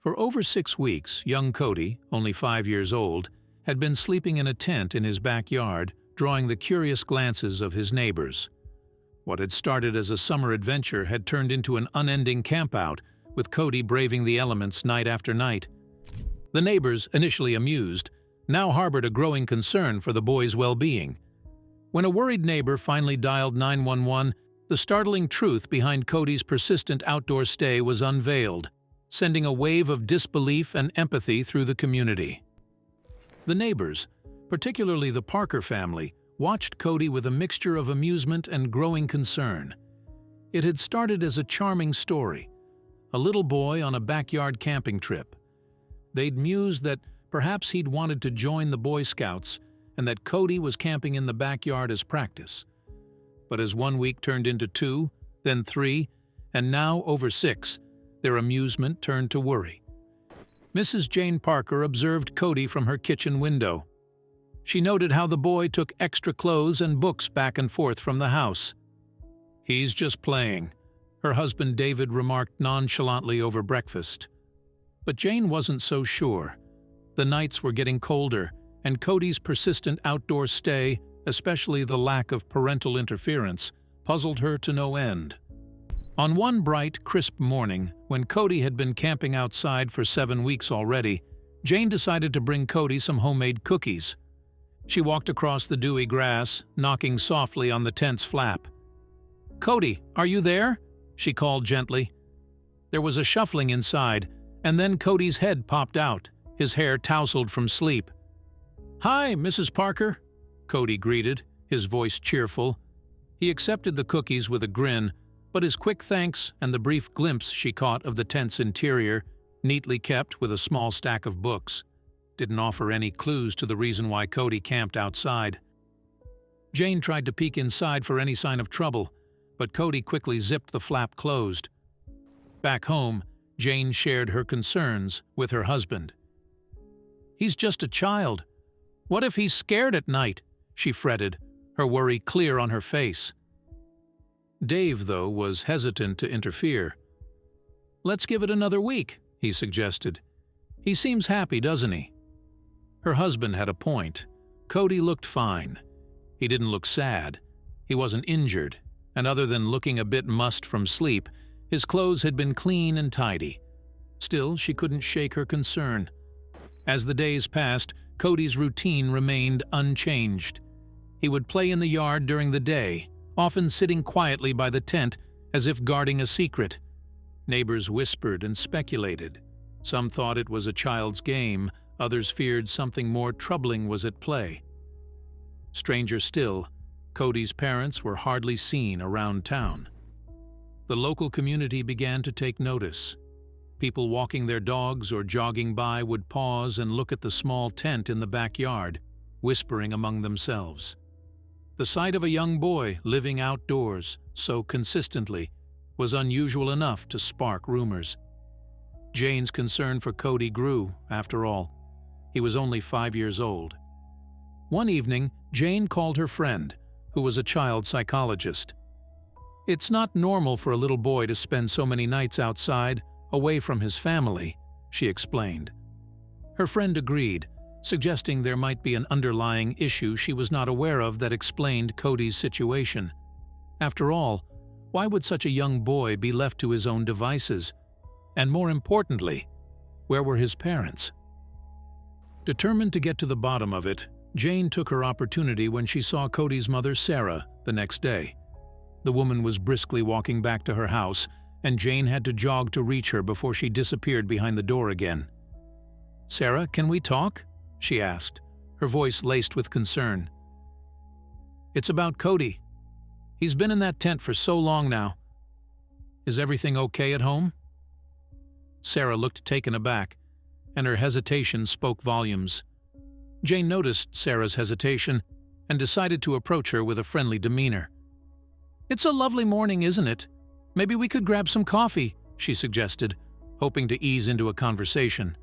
For over 6 weeks, young Cody, only 5 years old, had been sleeping in a tent in his backyard, drawing the curious glances of his neighbors. What had started as a summer adventure had turned into an unending campout, with Cody braving the elements night after night. The neighbors, initially amused, now harbored a growing concern for the boy's well-being. When a worried neighbor finally dialed 911, the startling truth behind Cody's persistent outdoor stay was unveiled, sending a wave of disbelief and empathy through the community. The neighbors, particularly the Parker family, watched Cody with a mixture of amusement and growing concern. It had started as a charming story, a little boy on a backyard camping trip. They'd mused that perhaps he'd wanted to join the Boy Scouts and that Cody was camping in the backyard as practice. But as 1 week turned into 2, then 3, and now over 6, their amusement turned to worry. Mrs. Jane Parker observed Cody from her kitchen window. She noted how the boy took extra clothes and books back and forth from the house. "He's just playing," her husband David remarked nonchalantly over breakfast. But Jane wasn't so sure. The nights were getting colder, and Cody's persistent outdoor stay, especially the lack of parental interference, puzzled her to no end. On one bright, crisp morning, when Cody had been camping outside for 7 weeks already, Jane decided to bring Cody some homemade cookies. She walked across the dewy grass, knocking softly on the tent's flap. "Cody, are you there?" she called gently. There was a shuffling inside, and then Cody's head popped out, his hair tousled from sleep. "Hi, Mrs. Parker," Cody greeted, his voice cheerful. He accepted the cookies with a grin, but his quick thanks and the brief glimpse she caught of the tent's interior, neatly kept with a small stack of books, didn't offer any clues to the reason why Cody camped outside. Jane tried to peek inside for any sign of trouble, but Cody quickly zipped the flap closed. Back home, Jane shared her concerns with her husband. "He's just a child. What if he's scared at night?" she fretted, her worry clear on her face. Dave, though, was hesitant to interfere. "Let's give it another week," he suggested. "He seems happy, doesn't he?" Her husband had a point. Cody looked fine. He didn't look sad. He wasn't injured, and other than looking a bit mussed from sleep, his clothes had been clean and tidy. Still, she couldn't shake her concern. As the days passed, Cody's routine remained unchanged. He would play in the yard during the day, often sitting quietly by the tent as if guarding a secret. Neighbors whispered and speculated. Some thought it was a child's game, others feared something more troubling was at play. Stranger still, Cody's parents were hardly seen around town. The local community began to take notice. People walking their dogs or jogging by would pause and look at the small tent in the backyard, whispering among themselves. The sight of a young boy living outdoors so consistently was unusual enough to spark rumors. Jane's concern for Cody grew, after all. He was only 5 years old. One evening, Jane called her friend, who was a child psychologist. "It's not normal for a little boy to spend so many nights outside, away from his family," she explained. Her friend agreed, suggesting there might be an underlying issue she was not aware of that explained Cody's situation. After all, why would such a young boy be left to his own devices? And more importantly, where were his parents? Determined to get to the bottom of it, Jane took her opportunity when she saw Cody's mother, Sarah, the next day. The woman was briskly walking back to her house, and Jane had to jog to reach her before she disappeared behind the door again. "Sarah, can we talk?" she asked, her voice laced with concern. "It's about Cody. He's been in that tent for so long now. Is everything okay at home?" Sarah looked taken aback, and her hesitation spoke volumes. Jane noticed Sarah's hesitation and decided to approach her with a friendly demeanor. "It's a lovely morning, isn't it? Maybe we could grab some coffee," she suggested, hoping to ease into a conversation.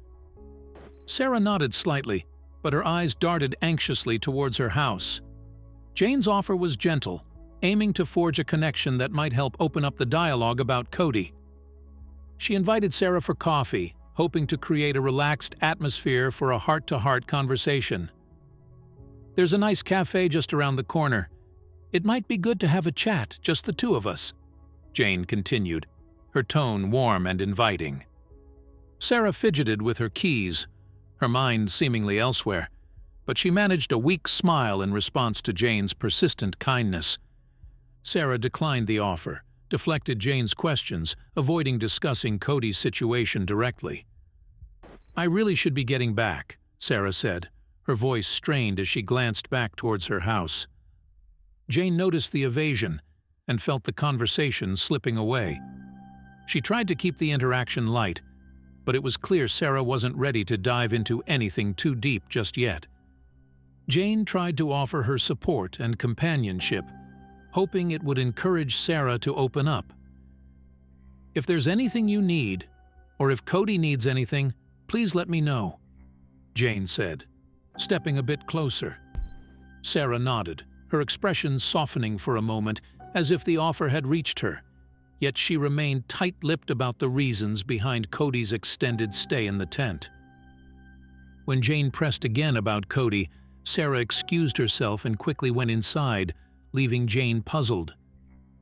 Sarah nodded slightly, but her eyes darted anxiously towards her house. Jane's offer was gentle, aiming to forge a connection that might help open up the dialogue about Cody. She invited Sarah for coffee, hoping to create a relaxed atmosphere for a heart-to-heart conversation. "There's a nice cafe just around the corner. It might be good to have a chat, just the two of us," Jane continued, her tone warm and inviting. Sarah fidgeted with her keys, her mind seemingly elsewhere, but she managed a weak smile in response to Jane's persistent kindness. Sarah declined the offer, deflected Jane's questions, avoiding discussing Cody's situation directly. "I really should be getting back," Sarah said, her voice strained as she glanced back towards her house. Jane noticed the evasion and felt the conversation slipping away. She tried to keep the interaction light, but it was clear Sarah wasn't ready to dive into anything too deep just yet. Jane tried to offer her support and companionship, hoping it would encourage Sarah to open up. "If there's anything you need, or if Cody needs anything, please let me know," Jane said, stepping a bit closer. Sarah nodded, her expression softening for a moment, as if the offer had reached her, yet she remained tight-lipped about the reasons behind Cody's extended stay in the tent. When Jane pressed again about Cody, Sarah excused herself and quickly went inside, leaving Jane puzzled.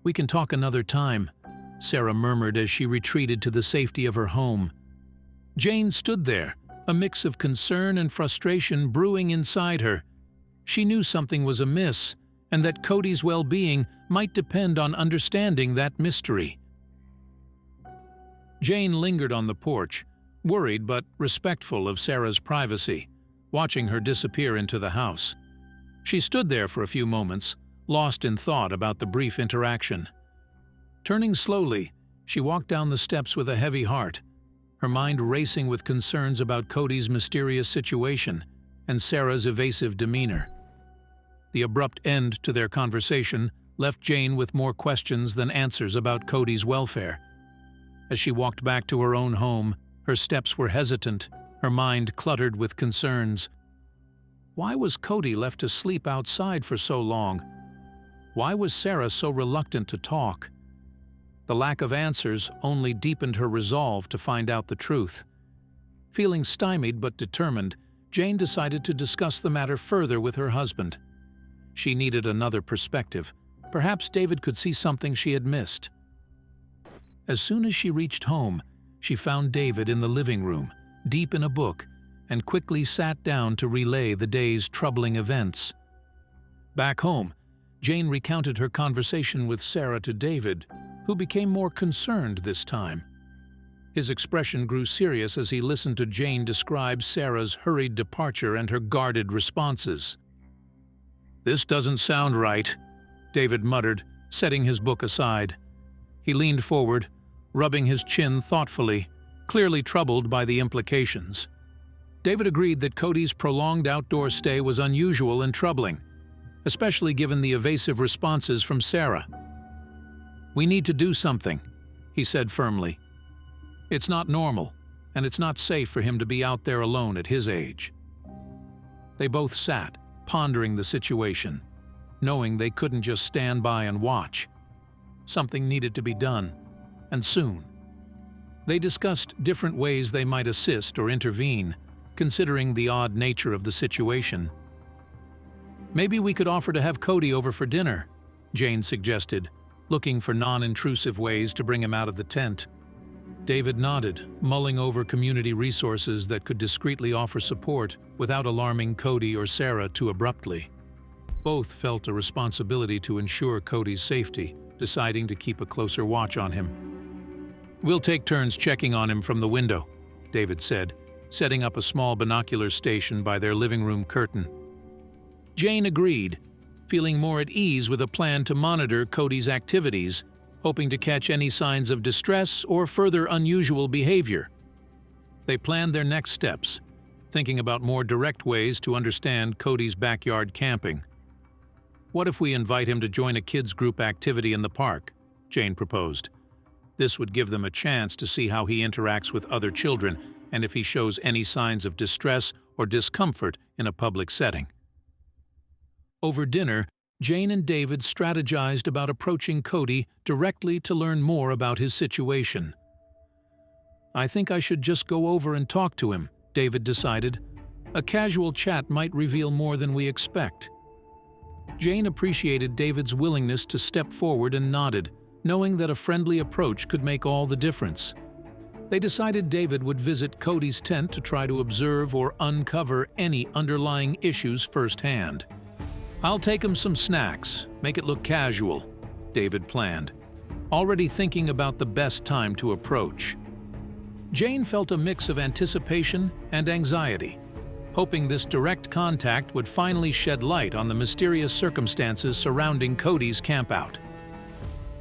"We can talk another time," Sarah murmured as she retreated to the safety of her home. Jane stood there, a mix of concern and frustration brewing inside her. She knew something was amiss, and that Cody's well-being might depend on understanding that mystery. Jane lingered on the porch, worried but respectful of Sarah's privacy, watching her disappear into the house. She stood there for a few moments, lost in thought about the brief interaction. Turning slowly, she walked down the steps with a heavy heart, her mind racing with concerns about Cody's mysterious situation and Sarah's evasive demeanor. The abrupt end to their conversation left Jane with more questions than answers about Cody's welfare. As she walked back to her own home, her steps were hesitant, her mind cluttered with concerns. Why was Cody left to sleep outside for so long? Why was Sarah so reluctant to talk? The lack of answers only deepened her resolve to find out the truth. Feeling stymied but determined, Jane decided to discuss the matter further with her husband. She needed another perspective. Perhaps David could see something she had missed. As soon as she reached home, she found David in the living room, deep in a book, and quickly sat down to relay the day's troubling events. Back home, Jane recounted her conversation with Sarah to David, who became more concerned this time. His expression grew serious as he listened to Jane describe Sarah's hurried departure and her guarded responses. "This doesn't sound right," David muttered, setting his book aside. He leaned forward, rubbing his chin thoughtfully, clearly troubled by the implications. David agreed that Cody's prolonged outdoor stay was unusual and troubling, especially given the evasive responses from Sarah. "We need to do something," he said firmly. "It's not normal, and it's not safe for him to be out there alone at his age." They both sat, pondering the situation, knowing they couldn't just stand by and watch. Something needed to be done, and soon. They discussed different ways they might assist or intervene, considering the odd nature of the situation. "Maybe we could offer to have Cody over for dinner," Jane suggested, looking for non-intrusive ways to bring him out of the tent. David nodded, mulling over community resources that could discreetly offer support without alarming Cody or Sarah too abruptly. Both felt a responsibility to ensure Cody's safety, deciding to keep a closer watch on him. "We'll take turns checking on him from the window," David said, setting up a small binocular station by their living room curtain. Jane agreed, feeling more at ease with a plan to monitor Cody's activities, hoping to catch any signs of distress or further unusual behavior. They planned their next steps, thinking about more direct ways to understand Cody's backyard camping. "What if we invite him to join a kids' group activity in the park?" Jane proposed. This would give them a chance to see how he interacts with other children and if he shows any signs of distress or discomfort in a public setting. Over dinner, Jane and David strategized about approaching Cody directly to learn more about his situation. I think I should just go over and talk to him, David decided. A casual chat might reveal more than we expect. Jane appreciated David's willingness to step forward and nodded, knowing that a friendly approach could make all the difference. They decided David would visit Cody's tent to try to observe or uncover any underlying issues firsthand. I'll take him some snacks, make it look casual, David planned, already thinking about the best time to approach. Jane felt a mix of anticipation and anxiety, hoping this direct contact would finally shed light on the mysterious circumstances surrounding Cody's campout.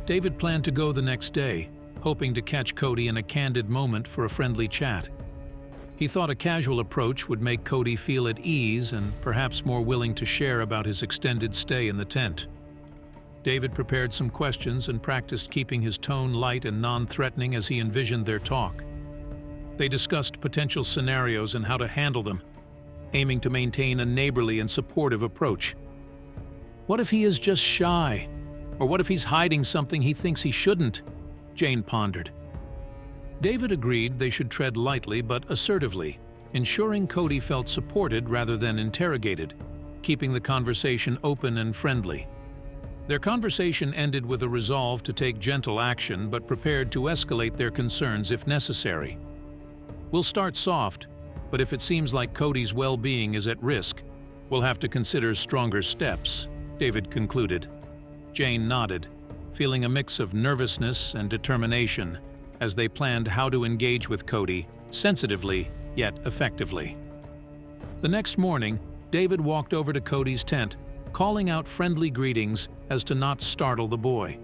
David planned to go the next day, hoping to catch Cody in a candid moment for a friendly chat. He thought a casual approach would make Cody feel at ease and perhaps more willing to share about his extended stay in the tent. David prepared some questions and practiced keeping his tone light and non-threatening as he envisioned their talk. They discussed potential scenarios and how to handle them, aiming to maintain a neighborly and supportive approach. What if he is just shy? Or what if he's hiding something he thinks he shouldn't? Jane pondered. David agreed they should tread lightly but assertively, ensuring Cody felt supported rather than interrogated, keeping the conversation open and friendly. Their conversation ended with a resolve to take gentle action but prepared to escalate their concerns if necessary. We'll start soft, but if it seems like Cody's well-being is at risk, we'll have to consider stronger steps, David concluded. Jane nodded, feeling a mix of nervousness and determination as they planned how to engage with Cody sensitively yet effectively. The next morning, David walked over to Cody's tent, calling out friendly greetings as to not startle the boy.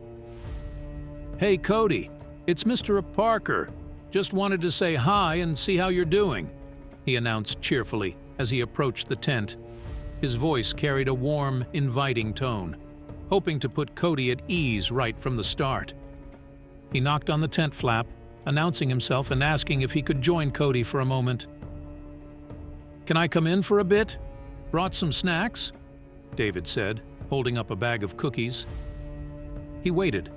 "Hey Cody, it's Mr. Parker. Just wanted to say hi and see how you're doing," he announced cheerfully as he approached the tent. His voice carried a warm, inviting tone, hoping to put Cody at ease right from the start. He knocked on the tent flap, announcing himself and asking if he could join Cody for a moment. "Can I come in for a bit? Brought some snacks?" David said, holding up a bag of cookies. He waited,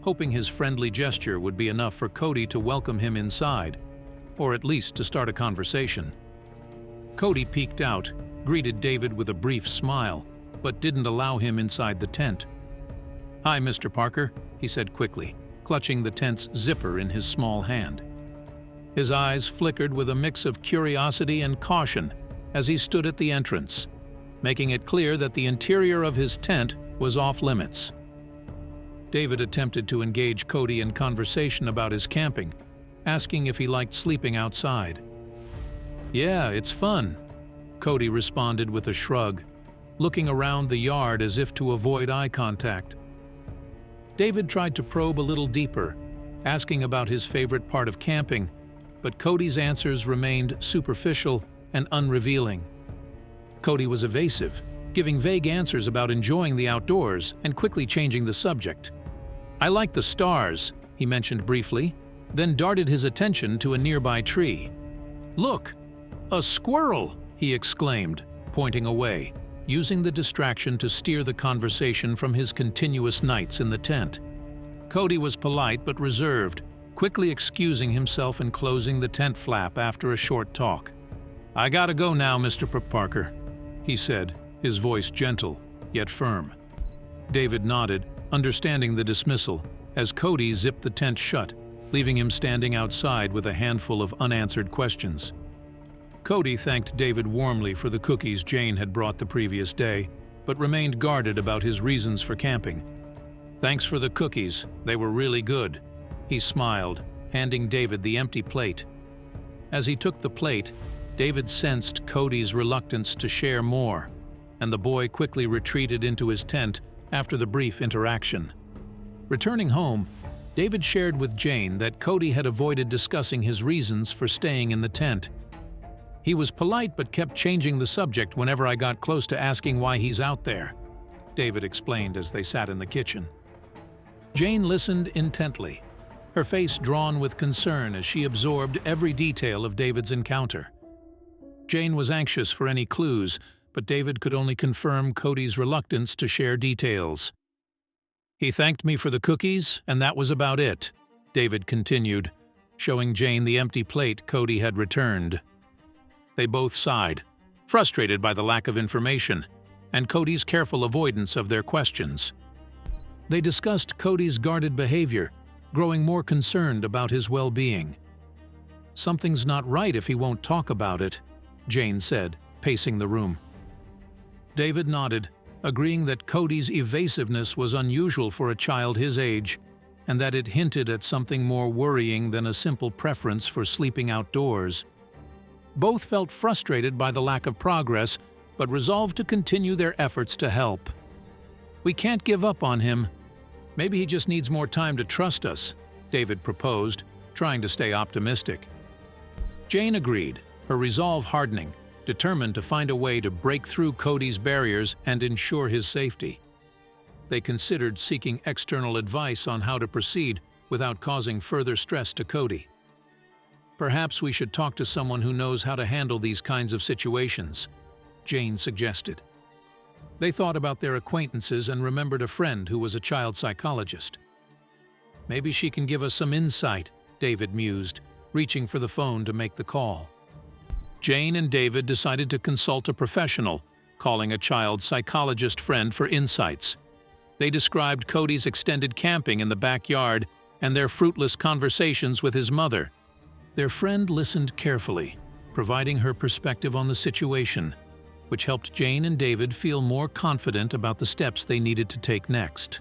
hoping his friendly gesture would be enough for Cody to welcome him inside, or at least to start a conversation. Cody peeked out, greeted David with a brief smile, but didn't allow him inside the tent. "Hi, Mr. Parker," he said quickly, clutching the tent's zipper in his small hand. His eyes flickered with a mix of curiosity and caution as he stood at the entrance, making it clear that the interior of his tent was off-limits. David attempted to engage Cody in conversation about his camping, asking if he liked sleeping outside. "Yeah, it's fun," Cody responded with a shrug, looking around the yard as if to avoid eye contact. David tried to probe a little deeper, asking about his favorite part of camping, but Cody's answers remained superficial and unrevealing. Cody was evasive, giving vague answers about enjoying the outdoors and quickly changing the subject. "I like the stars," he mentioned briefly, then darted his attention to a nearby tree. "Look, a squirrel!" he exclaimed, pointing away, using the distraction to steer the conversation from his continuous nights in the tent. Cody was polite but reserved, quickly excusing himself and closing the tent flap after a short talk. "I gotta go now, Mr. Parker," he said, his voice gentle, yet firm. David nodded, understanding the dismissal, as Cody zipped the tent shut, leaving him standing outside with a handful of unanswered questions. Cody thanked David warmly for the cookies Jane had brought the previous day, but remained guarded about his reasons for camping. "Thanks for the cookies, they were really good," he smiled, handing David the empty plate. As he took the plate, David sensed Cody's reluctance to share more, and the boy quickly retreated into his tent after the brief interaction. Returning home, David shared with Jane that Cody had avoided discussing his reasons for staying in the tent. "He was polite but kept changing the subject whenever I got close to asking why he's out there," David explained as they sat in the kitchen. Jane listened intently, her face drawn with concern as she absorbed every detail of David's encounter. Jane was anxious for any clues, but David could only confirm Cody's reluctance to share details. "He thanked me for the cookies, and that was about it," David continued, showing Jane the empty plate Cody had returned. They both sighed, frustrated by the lack of information and Cody's careful avoidance of their questions. They discussed Cody's guarded behavior, growing more concerned about his well-being. "Something's not right if he won't talk about it," Jane said, pacing the room. David nodded, agreeing that Cody's evasiveness was unusual for a child his age, and that it hinted at something more worrying than a simple preference for sleeping outdoors. Both felt frustrated by the lack of progress, but resolved to continue their efforts to help. "We can't give up on him. Maybe he just needs more time to trust us," David proposed, trying to stay optimistic. Jane agreed, her resolve hardening, determined to find a way to break through Cody's barriers and ensure his safety. They considered seeking external advice on how to proceed without causing further stress to Cody. "Perhaps we should talk to someone who knows how to handle these kinds of situations," Jane suggested. They thought about their acquaintances and remembered a friend who was a child psychologist. "Maybe she can give us some insight," David mused, reaching for the phone to make the call. Jane and David decided to consult a professional, calling a child psychologist friend for insights. They described Cody's extended camping in the backyard and their fruitless conversations with his mother. Their friend listened carefully, providing her perspective on the situation, which helped Jane and David feel more confident about the steps they needed to take next.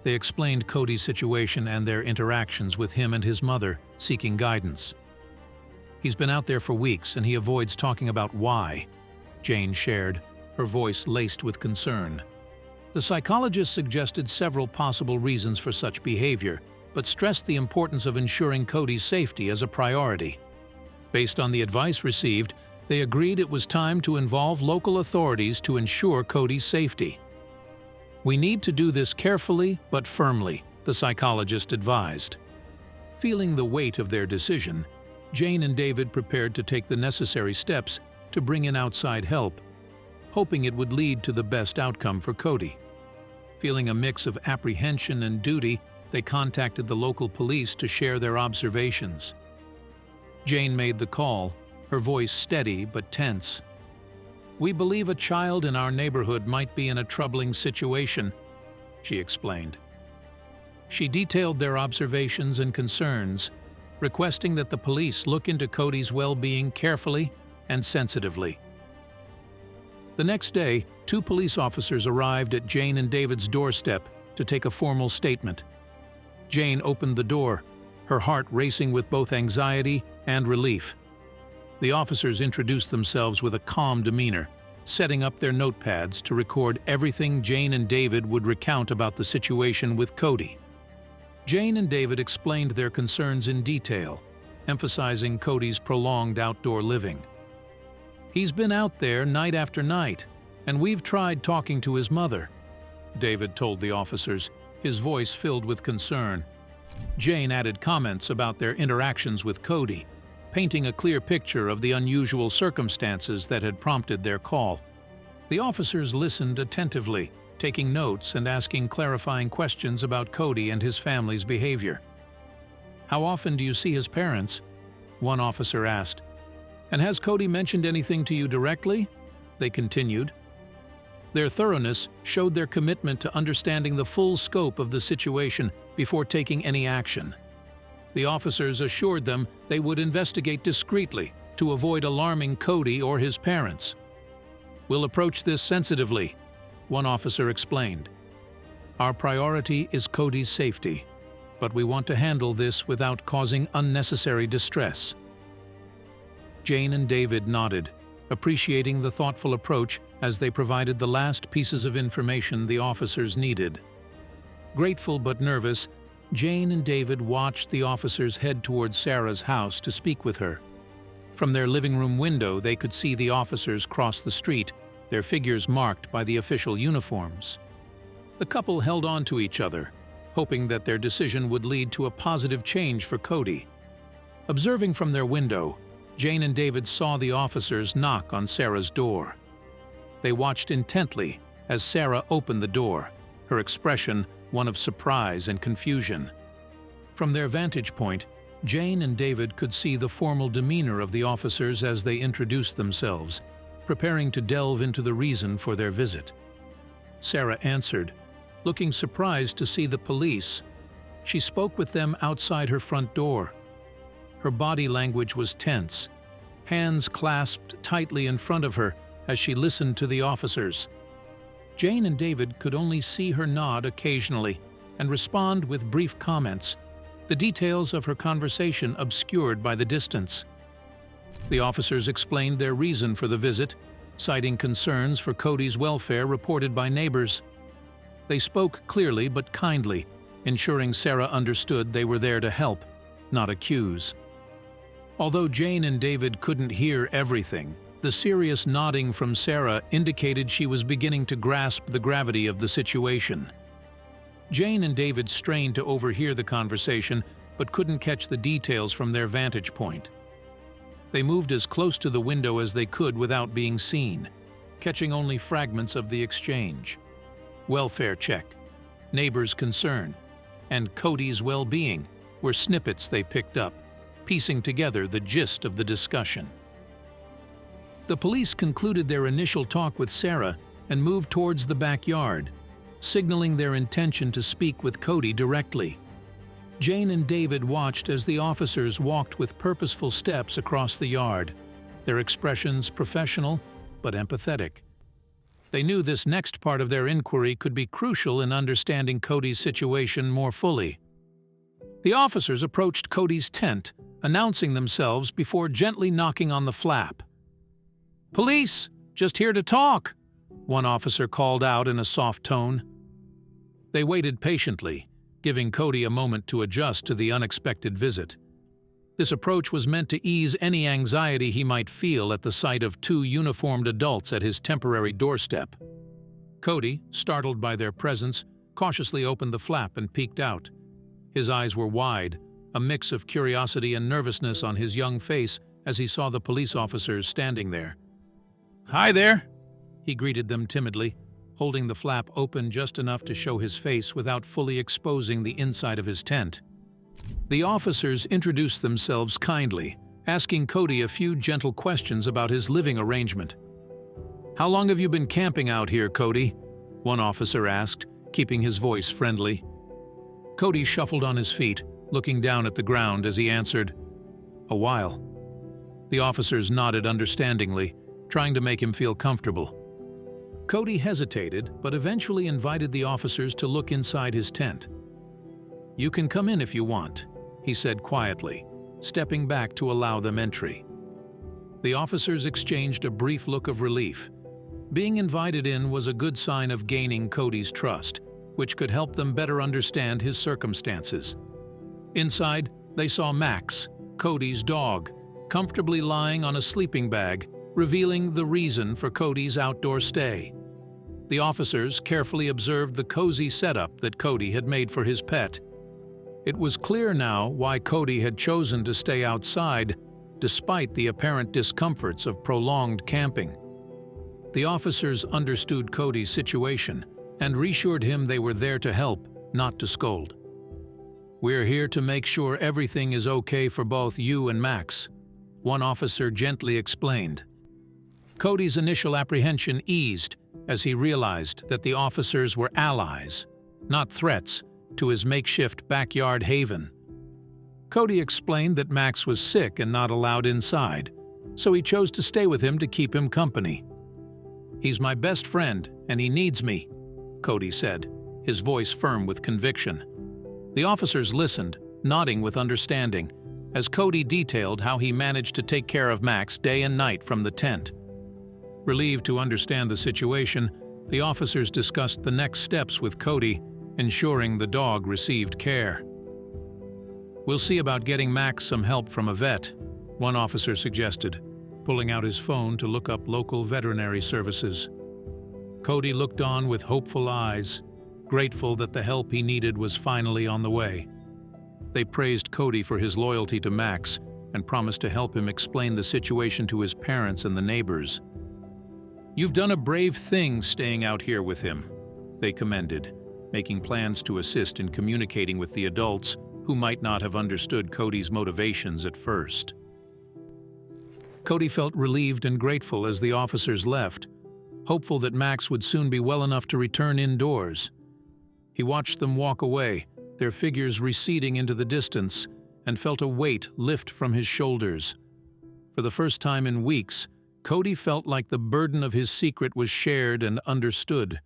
They explained Cody's situation and their interactions with him and his mother, seeking guidance. "He's been out there for weeks and he avoids talking about why," Jane shared, her voice laced with concern. The psychologist suggested several possible reasons for such behavior, but stressed the importance of ensuring Cody's safety as a priority. Based on the advice received, they agreed it was time to involve local authorities to ensure Cody's safety. "We need to do this carefully but firmly," the psychologist advised. Feeling the weight of their decision, Jane and David prepared to take the necessary steps to bring in outside help, hoping it would lead to the best outcome for Cody. Feeling a mix of apprehension and duty, they contacted the local police to share their observations. Jane made the call, her voice steady but tense. "We believe a child in our neighborhood might be in a troubling situation," she explained. She detailed their observations and concerns, requesting that the police look into Cody's well-being carefully and sensitively. The next day, 2 police officers arrived at Jane and David's doorstep to take a formal statement. Jane opened the door, her heart racing with both anxiety and relief. The officers introduced themselves with a calm demeanor, setting up their notepads to record everything Jane and David would recount about the situation with Cody. Jane and David explained their concerns in detail, emphasizing Cody's prolonged outdoor living. "He's been out there night after night, and we've tried talking to his mother," David told the officers, his voice filled with concern. Jane added comments about their interactions with Cody, painting a clear picture of the unusual circumstances that had prompted their call. The officers listened attentively, taking notes and asking clarifying questions about Cody and his family's behavior. "How often do you see his parents?" one officer asked. "And has Cody mentioned anything to you directly?" they continued. Their thoroughness showed their commitment to understanding the full scope of the situation before taking any action. The officers assured them they would investigate discreetly to avoid alarming Cody or his parents. "We'll approach this sensitively," one officer explained. "Our priority is Cody's safety, but we want to handle this without causing unnecessary distress." Jane and David nodded, appreciating the thoughtful approach as they provided the last pieces of information the officers needed. Grateful but nervous, Jane and David watched the officers head towards Sarah's house to speak with her. From their living room window, they could see the officers cross the street, their figures marked by the official uniforms. The couple held on to each other, hoping that their decision would lead to a positive change for Cody. Observing from their window, Jane and David saw the officers knock on Sarah's door. They watched intently as Sarah opened the door, her expression one of surprise and confusion. From their vantage point, Jane and David could see the formal demeanor of the officers as they introduced themselves, preparing to delve into the reason for their visit. Sarah answered, looking surprised to see the police. She spoke with them outside her front door. Her body language was tense, hands clasped tightly in front of her as she listened to the officers. Jane and David could only see her nod occasionally and respond with brief comments, the details of her conversation obscured by the distance. The officers explained their reason for the visit, citing concerns for Cody's welfare reported by neighbors. They spoke clearly but kindly, ensuring Sarah understood they were there to help, not accuse. Although Jane and David couldn't hear everything, the serious nodding from Sarah indicated she was beginning to grasp the gravity of the situation. Jane and David strained to overhear the conversation, but couldn't catch the details from their vantage point. They moved as close to the window as they could without being seen, catching only fragments of the exchange. Welfare check, neighbors' concern, and Cody's well-being were snippets they picked up, piecing together the gist of the discussion. The police concluded their initial talk with Sarah and moved towards the backyard, signaling their intention to speak with Cody directly. Jane and David watched as the officers walked with purposeful steps across the yard, their expressions professional but empathetic. They knew this next part of their inquiry could be crucial in understanding Cody's situation more fully. The officers approached Cody's tent, announcing themselves before gently knocking on the flap. "Police, just here to talk," one officer called out in a soft tone. They waited patiently, giving Cody a moment to adjust to the unexpected visit. This approach was meant to ease any anxiety he might feel at the sight of two uniformed adults at his temporary doorstep. Cody, startled by their presence, cautiously opened the flap and peeked out. His eyes were wide, a mix of curiosity and nervousness on his young face as he saw the police officers standing there. "Hi there," he greeted them timidly, holding the flap open just enough to show his face without fully exposing the inside of his tent. The officers introduced themselves kindly, asking Cody a few gentle questions about his living arrangement. "How long have you been camping out here, Cody?" one officer asked, keeping his voice friendly. Cody shuffled on his feet, looking down at the ground as he answered, "A while." The officers nodded understandingly, trying to make him feel comfortable. Cody hesitated, but eventually invited the officers to look inside his tent. "You can come in if you want," he said quietly, stepping back to allow them entry. The officers exchanged a brief look of relief. Being invited in was a good sign of gaining Cody's trust, which could help them better understand his circumstances. Inside, they saw Max, Cody's dog, comfortably lying on a sleeping bag, revealing the reason for Cody's outdoor stay. The officers carefully observed the cozy setup that Cody had made for his pet. It was clear now why Cody had chosen to stay outside, despite the apparent discomforts of prolonged camping. The officers understood Cody's situation and reassured him they were there to help, not to scold. "We're here to make sure everything is okay for both you and Max," one officer gently explained. Cody's initial apprehension eased as he realized that the officers were allies, not threats, to his makeshift backyard haven. Cody explained that Max was sick and not allowed inside, so he chose to stay with him to keep him company. "He's my best friend, and he needs me," Cody said, his voice firm with conviction. The officers listened, nodding with understanding, as Cody detailed how he managed to take care of Max day and night from the tent. Relieved to understand the situation, the officers discussed the next steps with Cody, ensuring the dog received care. "We'll see about getting Max some help from a vet," one officer suggested, pulling out his phone to look up local veterinary services. Cody looked on with hopeful eyes, grateful that the help he needed was finally on the way. They praised Cody for his loyalty to Max and promised to help him explain the situation to his parents and the neighbors. "You've done a brave thing staying out here with him," they commended, making plans to assist in communicating with the adults who might not have understood Cody's motivations at first. Cody felt relieved and grateful as the officers left, hopeful that Max would soon be well enough to return indoors. He watched them walk away, their figures receding into the distance, and felt a weight lift from his shoulders. For the first time in weeks, Cody felt like the burden of his secret was shared and understood.